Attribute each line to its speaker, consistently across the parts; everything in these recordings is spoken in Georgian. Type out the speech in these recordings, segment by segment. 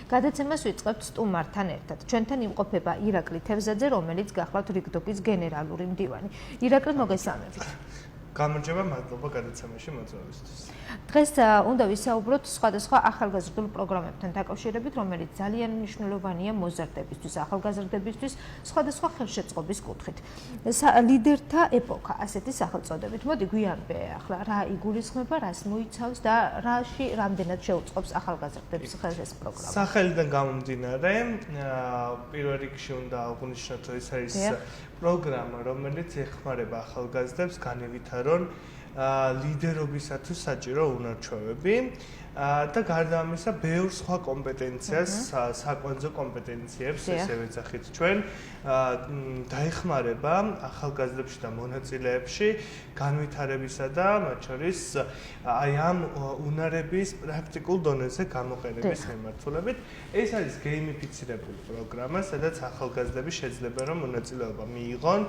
Speaker 1: გადაცემას ვიწყებთ სტუმართან ერთად. ჩვენთან იმყოფება ირაკლი თევზაძე, რომელიც გახლავთ რიგდოგის გენერალური მდივანი. ირაკლი, მოგესალმებით.
Speaker 2: გამარჯობა, მადლობა გადაცემაში მოწვევისთვის.
Speaker 1: დღეს უნდა ვისაუბროთ სხვადასხვა ახალგაზრდულ პროგრამებთან დაკავშირებით, რომელიც ძალიან მნიშვნელოვანია მოზარდებისთვის, ახალგაზრდებისთვის, სხვადასხვა ხელშეწყობის კუთხით. ლიდერთა ეპოქა, ასეთი სახელწოდებით. მოდი გვიანბე ახლა რა იგულისხმება, რას მოიცავს და რამდენად შეუწყობს ახალგაზრდების ხელს ეს პროგრამა.
Speaker 2: სახელიდან გამომდინარე, პირველ რიგში უნდა აღვნიშნოთ, რომ ეს არის პროგრამა, რომელიც ეხმარება ახალგაზრდებს განევითარონ ლიდერობისათვის საჭირო უნარჩვევები და გარდა ამისა, ბევრ სხვა კომპეტენციას, საკვანძო კომპეტენციებს, ესე ვეძახით ჩვენ, დაეხმარება ახალგაზრდებში და მონაწილეებში განვითარებისა და მათ შორის აი ამ უნარების პრაქტიკულ დონეზე გამოყენების მიმართულებით. ეს არის გეიმიფიცირებული პროგრამა, სადაც ახალგაზრდები შეიძლება რომ მონაწილეობა მიიღონ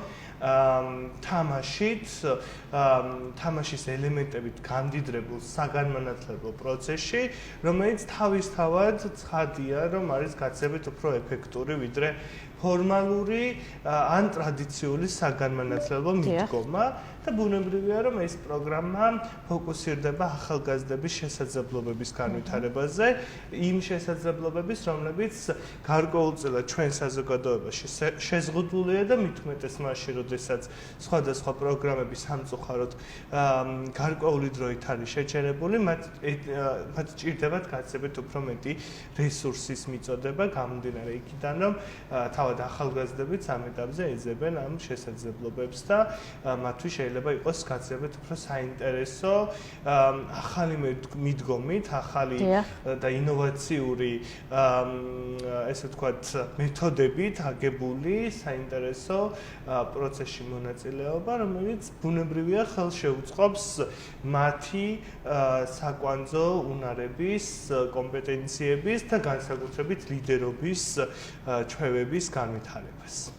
Speaker 2: თამაშის ელემენტებით გამდიდრებულ საგანმანათლებლო პროცესში, რომელიც თავისთავად ცხადია, რომ არის გაცილებით უფრო ეფექტური ვიდრე ფორმალური ან ტრადიციული საგანმანათლებლო მიდგომა და ბუნებრივია, რომ ეს პროგრამა ფოკუსირდება ახალგაზრდების შესაძლებლობების განვითარებაზე, იმ შესაძლებლობების, რომლებიც გარკვეულწილად ჩვენ საზოგადოებაში შეზღუდულია და მით უმეტეს მასში, როდესაც სხვადასხვა პროგრამები სამწუხაროდ გარკვეული დროით არის შეჩერებული, მათ ჭირდებათ გაცილებით უფრო მეტი რესურსის მიწოდება, გამომდინარე იქიდან, რომ თავად ახალგაზრდებიც ამ ეტაპზე ეძებენ ამ შესაძლებლობებს და მათთვის შეიძლება იყოს გაცილებით უფრო საინტერესო ახალი მიდგომით, ახალი და ინოვაციური ესე ვთქვათ მეთოდებით აგებული საინტერესო პროცესში მონაწილეობა, რომელიც ბუნებრივია ხელს შეუწყობს მათი საკვანძო უნარების, კომპეტენციების და განსაკუთრებით ლიდერობის ჩვევების განვითარებას.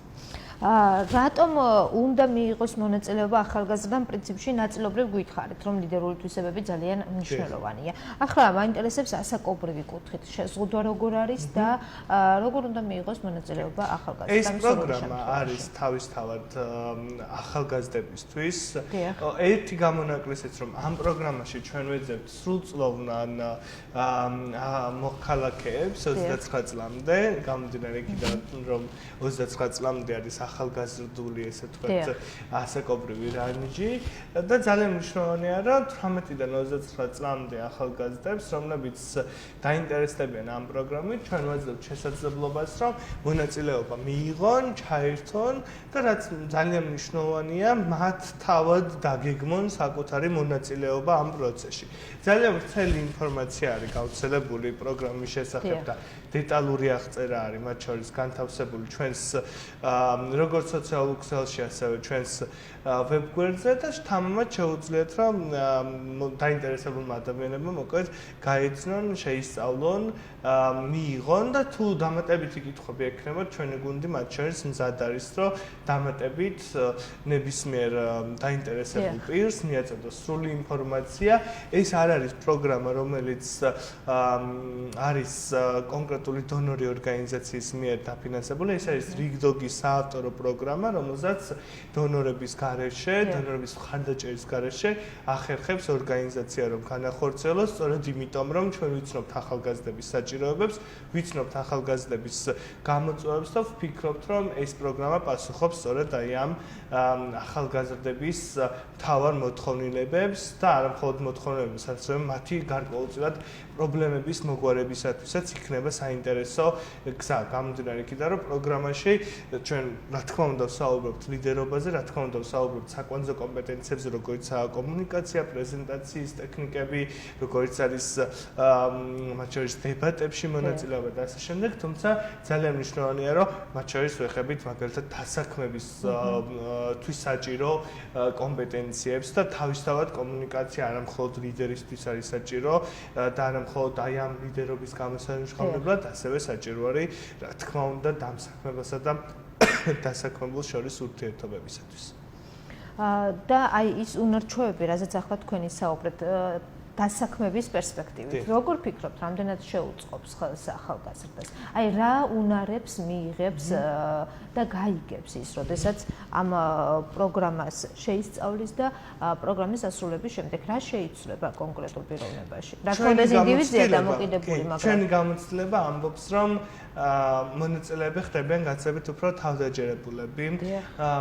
Speaker 1: რატომ უნდა მიიღოს მონაწილეობა ახალგაზრდამ? პრინციპში ნაწილობრივ გითხარით, რომ ლიდერული თვისებები ძალიან მნიშვნელოვანია. ახლა მაინტერესებს ასაკობრივი კუთხით, შეზღუდვა როგორ არის და როგორ უნდა მიიღოს მონაწილეობა ახალგაზრდამ?
Speaker 2: ეს პროგრამა არის თავისთავად ახალგაზრდებისთვის. ერთი გამონაკლისიც, რომ ამ პროგრამაში ჩვენ ვეძებთ სრულწლოვან მოქალაქეებს 29 წლამდე, გამომდინარე იქიდან, რომ 29 წლამდე არის ახალგაზრდული, ესე ვთქვათ, ასაკობრივი რანჯი და ძალიან მნიშვნელოვანია, რომ 18-დან 29 წლამდე ახალგაზრდებს, რომლებიც დაინტერესდებიან ამ პროგრამით, ჩვენ ვაძლევთ შესაძლებლობას, რომ მონაწილეობა მიიღონ, ჩაერთონ და რაც ძალიან მნიშვნელოვანია, მათ თავად დაგეგმონ საკუთარი მონაწილეობა ამ პროცესში. ძალიან ვრცელი ინფორმაცია არის გავრცელებული პროგრამის შესახებ და დეტალური აღწერა არის მათ შორის განთავსებული ჩვენს როგორც სოციალურ ქსელში, ასევე ჩვენს ვებგვერდზე და თამამად შეუძლიათ, რომ დაინტერესებულმა ადამიანებმა მოკლედ გაეცნონ, შეისწავლონ, მიიღონ და თუ დამატებითი კითხვები ექნებათ, ჩვენი გუნდი მათ შორის მზად არის, რომ დამატებით ნებისმიერ დაინტერესებულ პირს მიაწოდოს სრული ინფორმაცია. ეს არ არის პროგრამა, რომელიც არის კონკრეტული დონორი ორგანიზაციის მიერ დაფინანსებული, ეს არის რიგდოგის საავტორო პროგრამა, რომელსაც დონორების გარეშე, დონორების მხარდაჭერის გარეშე ახერხებს ორგანიზაცია, რომ განახორციელოს, სწორედ იმიტომ, რომ ჩვენ ვიცნობთ ახალგაზრდების საჭიროებებს, ვიცნობთ ახალგაზრდების გამოწვევებს და ვფიქრობთ, რომ ეს პროგრამა პასუხობს სწორედ აი ამ ახალგაზრდების მთავარ მოთხოვნილებებს და არა მხოლოდ მოთხოვნილებებს, ასევე მათი გარკვეულწილად პრობლემების მოგვარებისათვისაც იქნება საინტერესო გზა. გამომდინარე იქიდან, რომ პროგრამაში ჩვენ რა თქმა უნდა ვსაუბრობთ ლიდერობაზე, რა თქმა უნდა ვსაუბრობთ საკვანძო კომპეტენციებზე, როგორიცაა კომუნიკაცია, პრეზენტაციის ტექნიკები, როგორიც არის მათ შორის დებატებში მონაწილეობა და ასე შემდეგ, თუმცა ძალიან მნიშვნელოვანია, რომ მათ შორის ვეხებით მაგალითად დასაქმების თვის საჭირო კომპეტენციებს და თავისთავად კომუნიკაცია არა მხოლოდ ლიდერისთვის არის საჭირო და არა მხოლოდ აი ამ ლიდერობის გამოსანიშნებლად, ასევე საჭირო არის რა თქმა უნდა დამსაქმებასა და დასაქმებულ შორის ურთიერთობებისათვის.
Speaker 1: და აი ის უნარჩვევები, რაზეც ახლა თქვენი საუბრეთ, დასაქმების პერსპექტივით. როგორ ფიქრობთ, რამდენად შეუწყობს ხელს ახალგაზრდას? აი რა უნარებს მიიღებს და გაიგებს ის, როდესაც ამ პროგრამას შეისწავლის და პროგრამის დასრულების შემდეგ რა შეიცვლება კონკრეტულ პიროვნებაში? რა თქმა უნდა, ინდივიდია დამოკიდებული, მაგრამ
Speaker 2: ჩვენი გამოცდილება ამბობს, რომ მონაწილეები ხდებიან გაცილებით უფრო თავდაჯერებულები.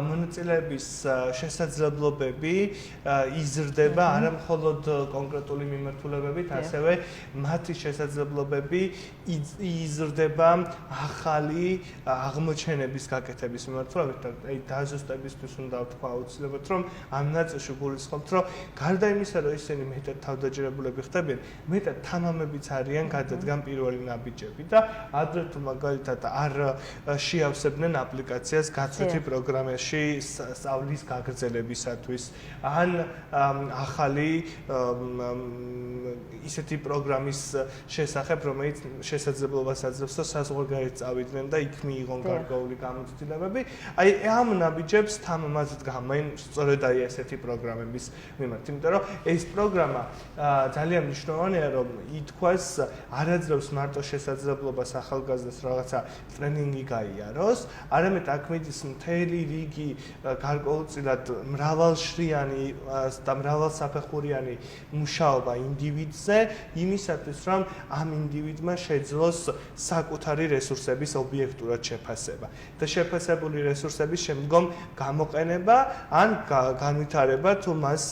Speaker 2: მონაწილეების შესაძლებლობები იზრდება არა მხოლოდ კონკრეტული მიმართულებებით, ასევე მათი შესაძლებლობები იზრდება ახალი აღმოჩენების გაკეთების მიმართულებით. აი დაზუსტებისთვის უნდა ვთქვა აუცილებლად, რომ ამ ნაწილში გულისხმობთ, რომ გარდა იმისა, რომ ისინი მეტად თავდაჯერებულები ხდებიან, მეტად თანამებიც არიან გადადგან პირველი ნაბიჯები და ადრე თუ მაგალითად არ შეავსებდნენ აპლიკაციას გაცვლითი პროგრამაში სწავლის გაგრძელებისათვის ან ახალი ისეთი პროგრამის შესახებ, რომელიც შესაძლებლობას აძლევს, რომ საზღვარგარეთ წავიდნენ და იქ მიიღონ გარკვეული გამოცდილებები. აი ამ ნაბიჯებს თამამად გამოინ სწორედ აი ესეთი პროგრამების მიმართ, იმიტომ რომ ეს პროგრამა ძალიან მნიშვნელოვანია, რომ ითქვას არაძლევს მარტო შესაძლებლობას ახალგაზრდას რაღაცა ტრენინგი გაიაროს, არამედ აქ მიდის მთელი რიგი გარკვეულწილად მრავალშრიანი და მრავალსაფეხურიანი მუშაობა ინდივიდზე, იმისათვის, რომ ამ ინდივიდმა შეძლოს საკუთარი რესურსების ობიექტურად შეფასება და შეფასებული რესურსების შემდგომ გამოყენება ან განვითარება, თუ მას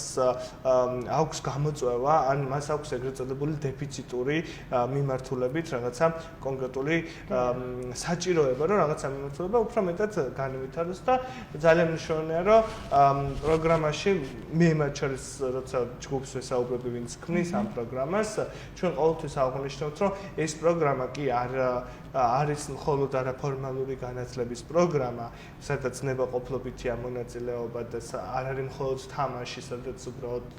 Speaker 2: აქვს გამოწვევა, ან მას აქვს ეგრეთ წოდებული დეფიციტური მიმართულებით რაღაცა კონკრეტული საჭიროება, რომ რაღაცა მიმართულება უფრო მეტად განვითაროს და ძალიან მნიშვნელოვანია, რომ პროგრამაში მე მათ შორის როცა ჯგუფს ვესაუბრები, ვინც ქმნის ამ პროგრამას, ჩვენ ყოველთვის აღვნიშნავთ, რომ ეს პროგრამა კი არის მხოლოდ არაფორმალური განათლების პროგრამა, სადაც ნებაყოფლობითია მონაწილეობა და არ არის მხოლოდ თამაში, სადაც უბრალოდ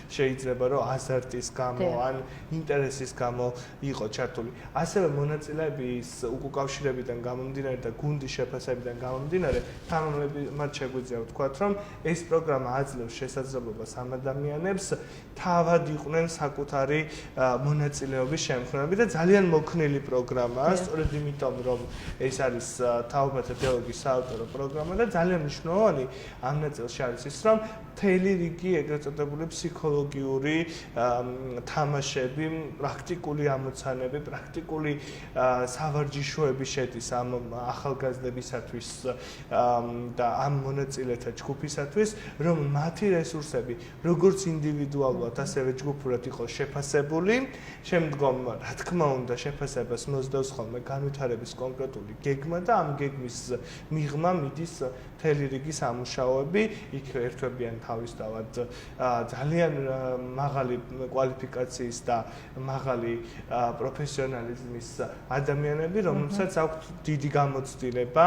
Speaker 2: შეიძლება რომ აზარტის გამო ან ინტერესის გამო იყო ჩართული. ასევე მონაწილეების უკავშირებიდან გამომდინარე და გუნდის შეფასებიდან გამომდინარე, თამამები მათ შეგვიძლია ვთქვათ, რომ ეს პროგრამა აძლევს შესაძლებლობას ამ ადამიანებს თავად იყვნენ საკუთარი მონაწილეობის შემქმნელები და ძალიან მოქნილი პროგრამაა, სწორედ იმიტომ, რომ ეს არის თაობათა დიალოგის საავტორო პროგრამა და ძალიან მნიშვნელოვანი ამ ნაწილში არის ის, რომ მთელი რიგი ეგრეთ წოდებული ფსიქოლოგიური თამაშები, პრაქტიკული ამოცანები, პრაქტიკული სავარჯიშოები შედის ამ ახალგაზრდებისათვის და ამ მონაწილეთა ჯგუფისათვის, რომ მათი რესურსები, როგორც ინდივიდუალურად, ასევე ჯგუფურად იყოს შეფასებული, შემდგომ, რა თქმა უნდა, შეფასებას მოსდევს ხოლმე განვითარების კონკრეტული გეგმა და ამ გეგმის მიღმა მიდის მთელი რიგი სამუშაოები, იქ ერთვებიან თავისთავად ძალიან მაღალი კვალიფიკაციის და მაღალი პროფესიონალიზმის ადამიანები, რომელსაც აქვთ დიდი გამოცდილება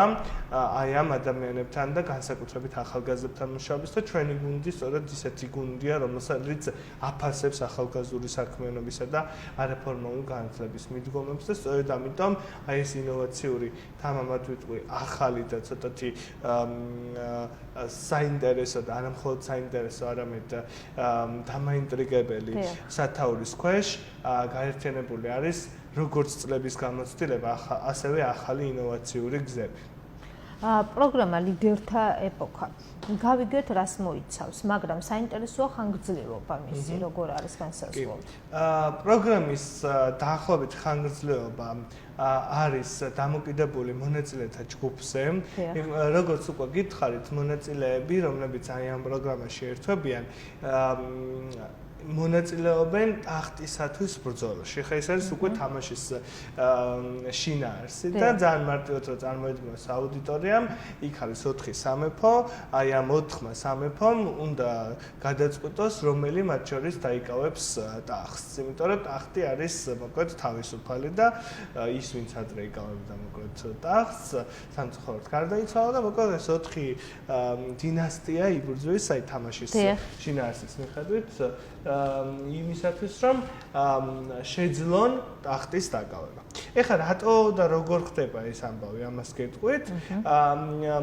Speaker 2: აი ამ ადამიანებთან და განსაკუთრებით ახალგაზრდებთან მუშაობის და ჩვენი გუნდი სწორედ ისეთი გუნდია, რომელსაც აფასებს ახალგაზრდული საქმიანობისა და არაფორმალურ განათლების მიდგომებს და სწორედ ამიტომ აი ეს ინოვაციური თამამად ვიტყვი ახალი და ცოტათი საინტერესო და არა მხოლოდ საინტერესო, არამედ დამაინტრიგებელი სათაურის ქვეშ გაერთიანებული არის როგორც წლების გამოცდილება, ასევე ახალი ინოვაციური გზები.
Speaker 1: პროგრამა ლიდერთა ეპოქა. გავიგეთ, რას მოიცავს, მაგრამ საინტერესოა ხანგრძლივობა მისი, როგორ არის განსაზღვრული.
Speaker 2: პროგრამის დაახლოებით ხანგრძლივობა არის დამოკიდებული მონაწილეთა ჯგუფზე. როგორც უკვე გითხარით, მონაწილეები, რომლებიც აი ამ პროგრამაში ერთვებიან, მონაწილეობენ ტახტისათვის ბრძოლაში. ხა ეს არის უკვე თამაშის შინაარსი და ძალიან მარტივად რომ წარმოედგინოს აუდიტორიამ, იქ არის 4 სამეფო, აი ამ 4 სამეფომ უნდა გადაწყვიტოს, რომელი მათ შორის დაიკავებს ტახტს. იმიტომ რომ ტახტი არის მოკლედ თავისუფალი და ის ვინც ადრე იკავებდა მოკლედ ტახტს, სამწუხაროდ გარდაიცვალა და მოკლედ ეს 4 დინასტია იბრძვის აი თამაშის შინაარსის მიხედვით იმისათვის რომ შეძლონ ტახტის დაკავება. ეხლა რატო და როგორ ხდება ეს ამბავი ამას გეტყვით?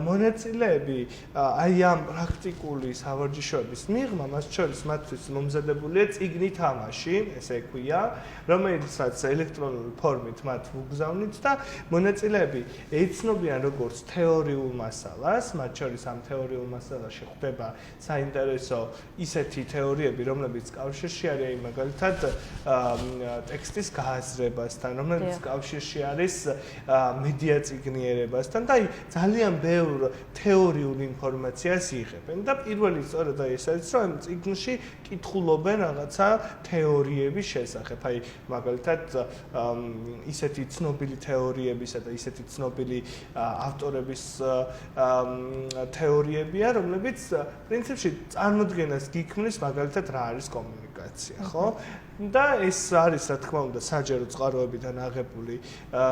Speaker 2: მონაწილეები აი ამ პრაქტიკული სავარჯიშოების მიღმა მას შორის მათთვის მომზადებულია წიგნი თამაში, ესე ქვია, რომელსაც ელექტრონული ფორმით მათ უგზავნით და მონაწილეები ეცნობიან როგორც თეორიულ მასალას, მათ შორის ამ თეორიულ მასალაში ხდება საინტერესო ისეთი თეორიები, რომლებიც კავშირში არის მაგალითად ტექსტის გააზრებასთან, რომლებიც კავშირში არის მედია წიგნიერებასთან და ძალიან ბევრ თეორიულ ინფორმაციას იღებენ და პირველი სწორედ ეს არის რომ ამ წიგნში კითხულობენ რაღაცა თეორიების შესახებ. აი მაგალითად ისეთი ცნობილი თეორიებისა და ისეთი ცნობილი ავტორების თეორიებია, რომლებიც პრინციპში წარმოდგენას გიქმნის მაგალითად რა არის კომუნიკაცია, ხო? და ეს არის რა თქმა უნდა საჯარო წყაროებიდან აღებული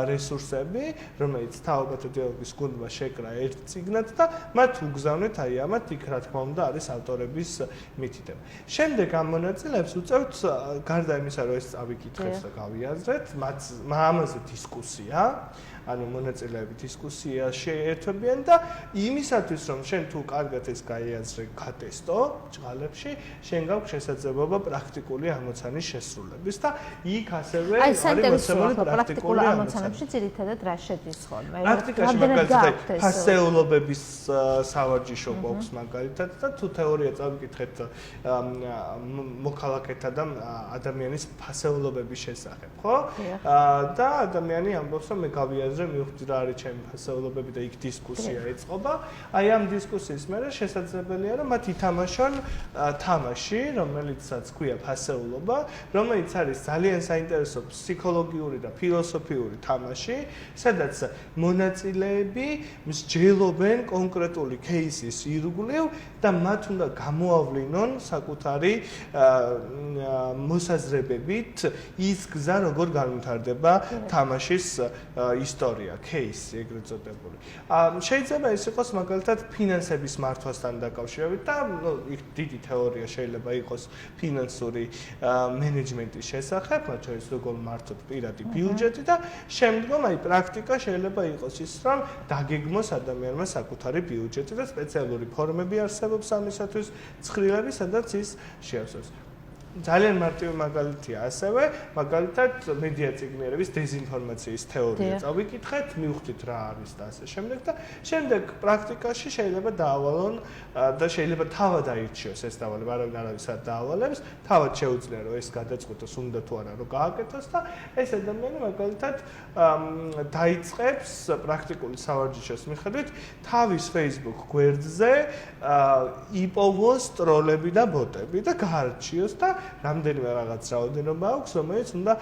Speaker 2: რესურსები, რომელიც თაობათა დიალოგის გუნდმა შეკრა ერთ წიგნად და მათ უგზავნეთ აი ამათ იქ რა თქმა უნდა არის ავტორების მითითება. შემდეგ ამ მონაწილეებს უწევთ გარდა იმისა, რომ ეს წავიკითხეთ და გავიაზრეთ, ამაზე დისკუსია, ანუ მონაწილეები დისკუსიაში ერთვებიან და იმისათვის რომ შენ თუ კარგად ეს გაიაზრე, გატესტო ჭღალებში, შენ გაქვს შესაძლებლობა პრაქტიკული ამოცანის შესრულების და იქ ასევე არის მოსწავლე პრაქტიკული
Speaker 1: ამოცანებში ძირითადად რა შედის ხოლმე?
Speaker 2: პრაქტიკაში მაგალითად ფასეულობების სავარჯიშო გვაქვს მაგალითად და თუ თეორია წავიკითხეთ მოქალაქეთა და ადამიანის ფასეულობების შესახებ, ხო? და ადამიანი ამბობს რომ მე გავიაზრე მივხვდი რა არის ჩემი ფასეულობები და იქ დისკუსია ეწყობა. აი ამ დისკუსიის მერე შესაძლებელია რომ მათ ითამაშონ თამაში, რომელიცაც ქვია ფასეულობა, რომელიც არის ძალიან საინტერესო ფსიქოლოგიური და ფილოსოფიური თამაში, სადაც მონაწილეები მსჯელობენ კონკრეტული кейსის ირგვლივ და მათ უნდა გამოავლინონ საკუთარი მოსაზრებებით ის გზა, როგორ განვითარდება თამაშის ისტორია, кейსი ეგრეთ წოდებული. შეიძლება ეს იყოს მაგალითად ფინანსების მართვასთან დაკავშირებით და იქ დიდი თეორია შეიძლება იყოს ფინანსური მენეჯმენტის შესახებ, მათ შორის როგორ მართოთ პირადი ბიუჯეტი და შემდგომ აი პრაქტიკა შეიძლება იყოს ის, რომ დაგეგმოს ადამიანმა საკუთარი ბიუჯეტი და სპეციალური ფორმები არსებობს ამისათვის, ცხრილები, სადაც ის შეავსოს. ძალიან მარტივი მაგალითია ასევე, მაგალითად მედია წიგნიერების დეзинფორმაციის თეორია. წავიკითხეთ, მივხვდით რა არის და ასე შემდეგ და შემდეგ პრაქტიკაში შეიძლება დაავალონ და შეიძლება თავად აირჩიოს ეს დავალება, არავის არ დაავალებს, თავად შეუძლია რომ ეს გადაწყვეტოს უნდა თუ არა რომ გააკეთოს და ეს ადამიანი მაგალითად დაიწყებს პრაქტიკული სავარჯიშოს მიხედვით თავის Facebook გვერდზე იპოვოს ტროლები და ბოტები და გაარჩიოს და რამდენიმე რაღაც რაოდენობა აქვს, რომელიც უნდა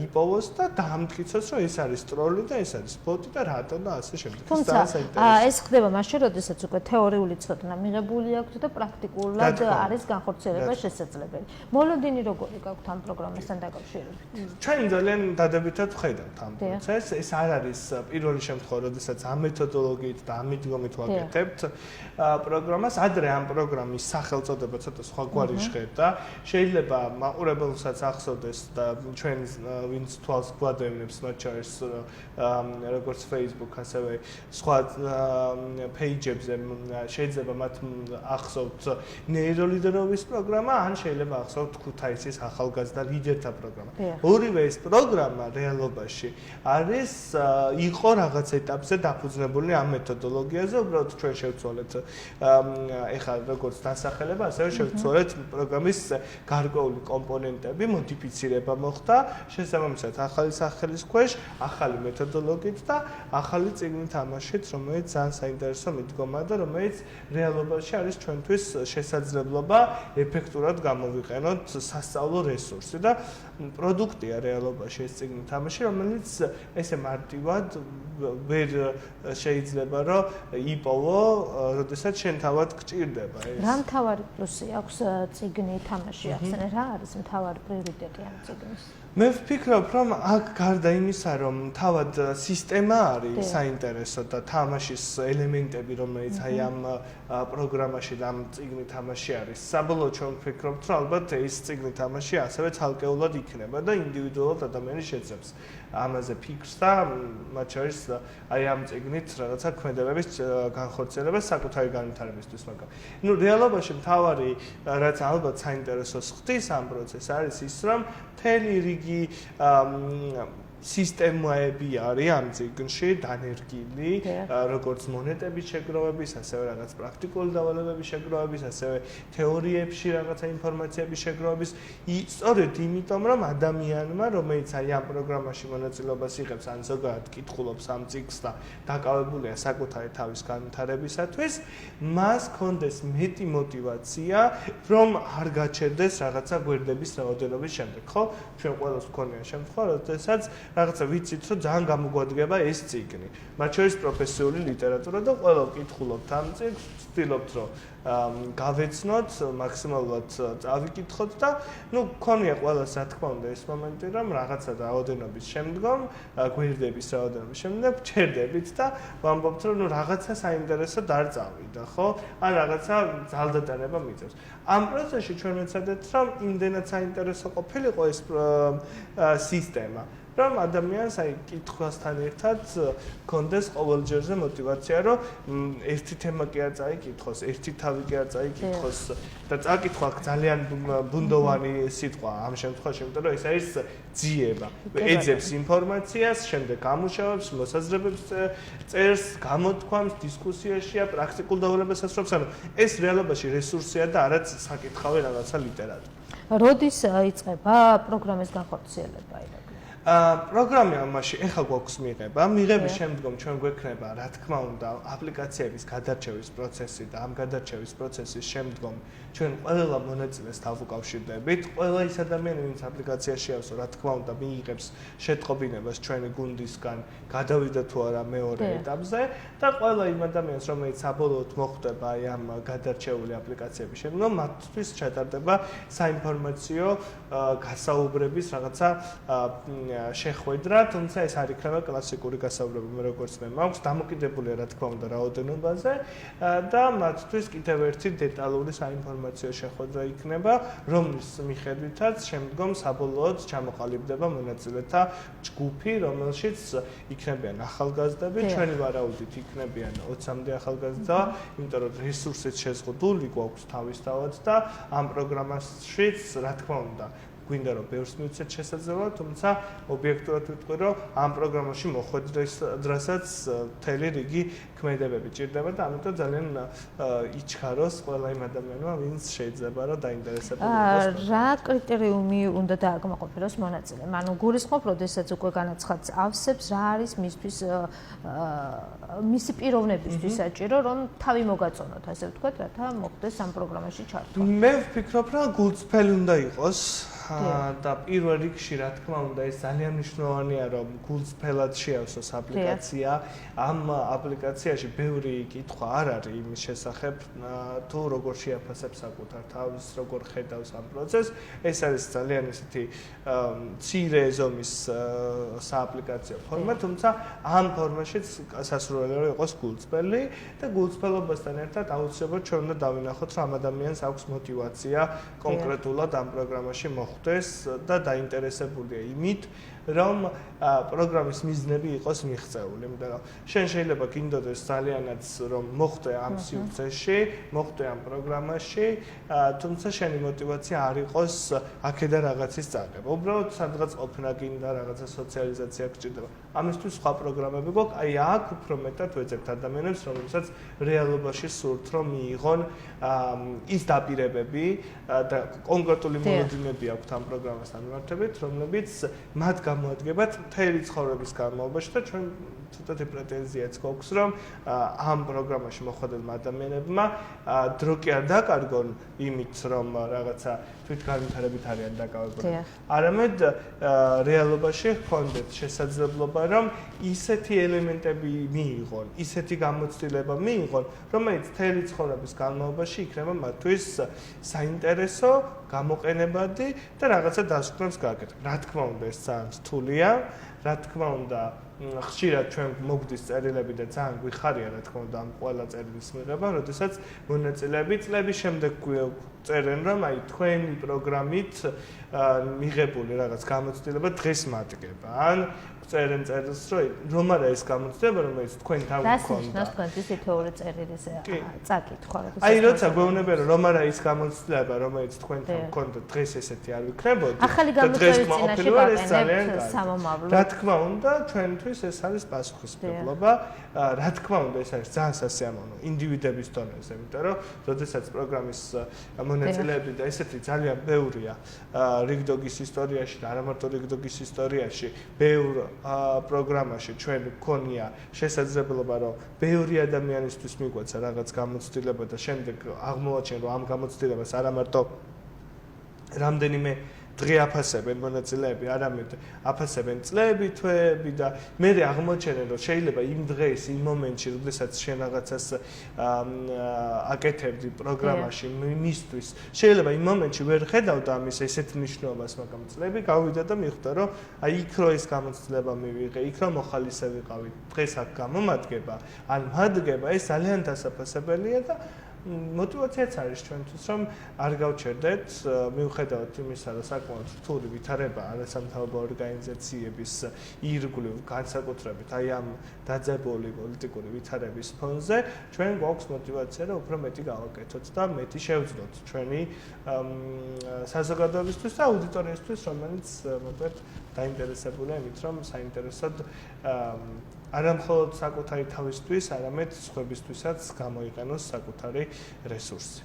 Speaker 2: იპოვოს და დაამტკიცოს, რომ ეს არის ტროლი და ეს არის ბოტი და რატო და ასე შემდეგ.
Speaker 1: თუმცა ეს ხდება მაშინ, როდესაც უკვე თეორიული ცოდნა მიღებული აქვს და პრაქტიკულად არის განხორციელება შესაძლებელი. მოლოდინი როგორი გაქვთ ამ პროგრამასთან დაკავშირებით?
Speaker 2: ჩვენ ძალიან დადებითად ვხედავთ ამ პროცესს. ეს არ არის პირველი შემთხვევა, როდესაც ამ მეთოდოლოგიით და ამ მიდგომით ვაკეთებთ პროგრამას. ადრე ამ პროგრამის სახელწოდება ცოტა სხვაგვარი ჟღერდა. შეიძლება მაყურებელსაც ახსოვდეს და ჩვენ ვინც თვალს გვადევნებს მათ შორის როგორც Facebook, ასევე სხვა პეიჯებზე შეიძლება მათ ახსოვთ ნეიროლიდერობის პროგრამა, ან შეიძლება ახსოვთ ქუთაისის ახალგაზრდა ლიდერთა პროგრამა. ორივე ეს პროგრამა რეალობაში იყო რაღაც ეტაპზე დაფუძნებული ამ მეთოდოლოგიაზე, უბრალოდ ჩვენ შევცვალეთ ეხლა როგორც დასახელება, ასევე შევცვალეთ პროგრამის გარკვეული კომპონენტები, მოდიფიცირება მოხდა, შესაბამისად ახალი სახელის ქვეშ, ახალი მეთოდოლოგიით და ახალი წიგნი თამაშით, რომელიც ძალიან საინტერესო მიდგომაა და რომელიც რეალობაში არის ჩვენთვის შესაძლებლობა ეფექტურად გამოვიყენოთ სასწავლო რესურსი და პროდუქტია რეალობაში ეს წიგნი თამაში, რომელიც ესე მარტივად ვერ შეიძლება რომ იპოვო, როდესაც შენ თავად გჭირდება ეს.
Speaker 1: რა მთავარი პლუსი აქვს წიგნი თამაში ახსენე, რა არის მთავარი პრიორიტეტი ამ წიგნის?
Speaker 2: მე ვფიქრობ, რომ აქ გარდა იმისა, რომ თავად სისტემა არის საინტერესო და თამაშის ელემენტები, რომელიც აი ამ პროგრამაში და ამ წიგნი თამაში არის. საბოლოოდ ჩვენ ვფიქრობთ, რომ ალბათ ეს წიგნი თამაში ასევე ცალკეულად იქნება და ინდივიდუალურად ადამიანი შეძებს ამაზე ფიქრს და მათ შორის აი ამ წიგნით რაღაცა ქმედებების განხორციელებას საკუთარი განვითარებისთვის, მაგრამ ნუ რეალობაში მთავარი რაც ალბათ საინტერესოს ხდის ამ პროცესს არის ის, რომ მთელი რიგი სისტემები არის ამ წიგნში დანერგილი, როგორც მონეტების შეგროვების, ასევე რაღაც პრაქტიკული დავალებების შეგროვების, ასევე თეორიებში რაღაცა ინფორმაციების შეგროვების. სწორედ იმიტომ, რომ ადამიანმა, რომელიც აი ამ პროგრამაში მონაწილეობას იღებს, ან ზოგადად კითხულობს ამ წიგნს და დაკავებულია საკუთარი თავის განვითარებისათვის, მას ჰქონდეს მეტი мотиваცია, რომ არ გაჩერდეს რაღაცა გვერდების რაოდენობის შემდეგ, ხო? ჩვენ ყველას გქონია შემთხვევა, როდესაც რაღაცა ვიცით, რომ ძალიან გამოგვადგება ეს წიგნი. მათ შორის პროფესიული ლიტერატურა და ყველა ვკითხულობთ ამ წიგნს, ვცდილობთ, რომ გავეცნოთ, მაქსიმალურად წავიკითხოთ და ნუ გქონია ყველას რა თქმა უნდა ეს მომენტი, რომ რაღაცა რაოდენობის შემდგომ, გვერდების რაოდენობის შემდგომ ვჩერდებით და ვამბობთ, რომ ნუ რაღაცა საინტერესო არ წავიდა, ხო? ან რაღაცა ძალდატანება მიწევს. ამ პროცესში ჩვენ ვეცადეთ, რომ იმდენად საინტერესო ყოფილიყო ეს სისტემა. რომ ადამიანს აი კითხვასთან ერთად კონდეს ყოველჯერზე мотиваცია, რომ ერთი თემა კი არ წაიკითხოს, ერთი თავი კი არ წაიკითხოს და წაკითხვა ძალიან ბუნდოვანი სიტყვა ამ შემთხვევაში, იმიტომ რომ ეს არის ძიება. ეძებს ინფორმაციას, შემდეგ ამუშავებს, მოსაზრებებს წერს, გამოთქვამს, დისკუსიაშია, პრაქტიკულ დავალებას ასრულებს, ანუ ეს რეალობაში რესურსია და არაც საკითხავი რაღაცა ლიტერატურა.
Speaker 1: როდის იწყება პროგრამის განხორციელება?
Speaker 2: პროგრამა ამაში ეხლა გვაქვს მიღება. მიღების შემდგომ ჩვენ გვექნება, რა თქმა უნდა, აპლიკაციების გადარჩევის პროცესი და ამ გადარჩევის პროცესის შემდგომ ჩვენ ყველა მონაწილეს დავუკავშირდებით. ყველა ის ადამიანი, ვინც აპლიკაციაში ავსო, რა თქმა უნდა, მიიღებს შეტყობინებას ჩვენი გუნდისგან, გადავიდა თუ არა მეორე ეტაპზე და ყველა იმ ადამიანს, რომელიც საბოლოოდ მოხვდება აი ამ გადარჩეული აპლიკაციების შემდგომ, მათთვის ჩატარდება საინფორმაციო გასაუბრების რაღაცა შეხვედრა, თუმცა ეს არ იქნება კლასიკური გასაუბრება, როგორც მე მაქვს, დამოკიდებულია რა თქმა უნდა რაოდენობაზე და მათთვის კიდევ ერთი დეტალური საინფორმაციო შეხვედრა იქნება, რომლის მიხედვითაც შემდგომ საბოლოოდ ჩამოყალიბდება მონაწილეთა ჯგუფი, რომელშიც იქნებიან ახალგაზრდები, ჩვენი ვარაუდით იქნებიან 20-მდე ახალგაზრდა, იმიტომ რომ რესურსით შეზღუდული გვაქვს თავისთავად და ამ პროგრამაშიც რა თქმა უნდა გვინდა რომ ბევრს მივცეთ შესაძლებლად, თუმცა ობიექტურად ვიტყვი, რომ ამ პროგრამაში მოხვედრას დროსაც მთელი რიგი ქმედებები ჭირდება და ამიტომ ძალიან იჩქაროს ყველა იმ ადამიანმა, ვინც შეიძლება რომ დაინტერესებული იყოს.
Speaker 1: რა კრიტერიუმი უნდა დააკმაყოფილოს მონაწილემ? ანუ გულისხმობ, როდესაც უკვე განაცხადს ავსებს, რა არის მისთვის მისი პიროვნებისთვის საჭირო, რომ თავი მოგაწონოთ, ასე ვთქვათ, რათა მოხდეს ამ პროგრამაში ჩართვა.
Speaker 2: მე ვფიქრობ, რომ გულწრფელი უნდა იყოს. და პირველ რიგში რა თქმა უნდა ეს ძალიან მნიშვნელოვანია რომ გულწრფელად შეავსოს აპლიკაცია. ამ აპლიკაციაში ბევრი კითხვა არ არის იმის შესახებ თუ როგორ შეაფასებს საკუთარ თავს, როგორ ხედავს ამ პროცესს. ეს არის ძალიან ესეთი მცირე ზომის სააპლიკაციო ფორმა, თუმცა ამ ფორმაშიც სასურველი რომ იყოს გულწრფელი და გულწრფელობასთან ერთად აუცილებლად ჩვენ უნდა დავინახოთ რომ ამ ადამიანს აქვს мотиваცია კონკრეტულად ამ პროგრამაში მოხვდეს და დაინტერესებულია იმით, რომ პროგრამის მიზნები იყოს მიღწეული, იმიტომ რომ შენ შეიძლება გინდოდეს ძალიანაც რომ მოხვდე ამ სივრცეში, მოხვდე ამ პროგრამაში, თუმცა შენი мотиваცია არ იყოს აქედან რაღაცის წარება. უბრალოდ სადღაც ყოფნა გინდა, რაღაცა სოციალიზაცია გჭირდება. ამისთვის სხვა პროგრამები გვაქვს, აი აქ უფრო მეტად ვეძებთ ადამიანებს, რომლებსაც რეალობაში სურთ რომ მიიღონ ის დაპირებები და კონკრეტული მოლოდინები აქვთ ამ პროგრამასთან მიმართებით, რომლებიც მათ გამოადგებათ მთელი ცხოვრების განმავლობაში და ჩვენ ცოტათი პრეტენზიაც გვაქვს, რომ ამ პროგრამაში მოხვედრილმა ადამიანებმა დრო კი არ დაკარგონ იმით, რომ რაღაცა თვითგანვითარებით არიან დაკავებული. არამედ რეალობაში ჰქონდეთ შესაძლებლობა, რომ ისეთი ელემენტები მიიღონ, ისეთი გამოცდილება მიიღონ, რომელიც მთელი ცხოვრების განმავლობაში იქნება მათთვის საინტერესო გამოყენებადი და რაღაცა დასკვნებს გააკეთებ. რა თქმა უნდა, ეს ძალიან რთულია, რა თქმა უნდა, ხშირად ჩვენ მოგდის წერილები და ძალიან გვიხარია რა თქმა უნდა ამ ყველა წერილის მიღება, როდესაც მონაწილეები წლების შემდეგ წერენ, რომ აი თქვენი პროგრამით მიღებული რაღაც გამოცდილება დღეს მადგება. ან წერენ წერილს, რომ არა ეს გამოცდილება, რომელიც თქვენ თავი გქონდა.
Speaker 1: რას ნიშნავს თქვენთვის თითოეული წერილის წაკითხვა, როდესაც
Speaker 2: აი როცა გვეუბნებიან, რომ არა ის გამოცდილება, რომელიც თქვენთან გქონდა, დღეს ესეთი არ ვიქნებოდი.
Speaker 1: ახალი გამოცდილების წინაშე გაყენებთ სამომავლოდ.
Speaker 2: რა თქმა უნდა, ჩვენთვის ეს არის პასუხისმგებლობა. რა თქმა უნდა, ეს არის ძალიან სასიამოვნო ინდივიდების დონეზე, იმიტომ რომ როდესაც პროგრამის მონაწილეები და ესეთი ძალიან ბევრია რიგდოგის ისტორიაში და არა მარტო რიგდოგის ისტორიაში, ბევრ პროგრამაში ჩვენ გქონია შესაძლებლობა, რომ ბევრი ადამიანისთვის მიგვაცა რაღაც გამოცდილება და შემდეგ აღმოვაჩენ, რომ ამ გამოცდილებას არა მარტო რამდენიმე დღე აფასებენ მონაწილეები, არამედ აფასებენ წლები, თვეები და მე აღმოჩენენ, რომ შეიძლება იმ დღეს, იმ მომენტში, როდესაც შენ რაღაცას აკეთებდი პროგრამაში მისთვის, შეიძლება იმ მომენტში ვერ ხედავდა ამის ესეთ მნიშვნელობას, მაგრამ წლები გავიდა და მიხვდა, რომ აი იქ რო ეს გამოცდილება მივიღე, იქ რო მოხალისე ვიყავი, დღეს აქ გამომადგება, ან მადგება, ეს ძალიან დასაფასებელია და мотивациაც არის ჩვენთვის, რომ არ გავჩერდეთ, მიუხედავად იმისა, რომ საკმაოდ რთული ვითარება არასამთავრობო ორგანიზაციების ირგვლივ, განსაკუთრებით აი ამ დაძაბული პოლიტიკური ვითარების ფონზე, ჩვენ გვაქვს мотивация, რომ უფრო მეტი გავაკეთოთ და მეტი შევძლოთ ჩვენი საზოგადოებისთვის და აუდიტორიისთვის, რომელიც მოკლედ დაინტერესებულია იმით, რომ საინტერესოდ არა მხოლოდ საკუთარი თავისთვის, არამედ სხვებისთვისაც გამოიყენოს საკუთარი რესურსი.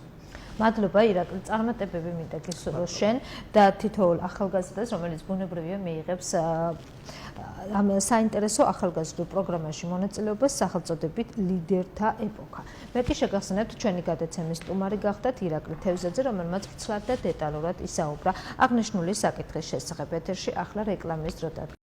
Speaker 1: მადლობა ირაკლი, წარმატებები მინდა გისურვო შენ და თითოეულ ახალგაზრდას, რომელიც ბუნებრივია მიიღებს ამ საინტერესო ახალგაზრდულ პროგრამაში მონაწილეობას სახელწოდებით ლიდერთა ეპოქა. მე კი შეგახსენებთ, ჩვენი გადაცემის სტუმარი გახდათ ირაკლი თევზაძე, რომელმაც ვრცლად და დეტალურად ისაუბრა აღნიშნული საკითხის შესახებ. ეთერში ახლა რეკლამის დრო.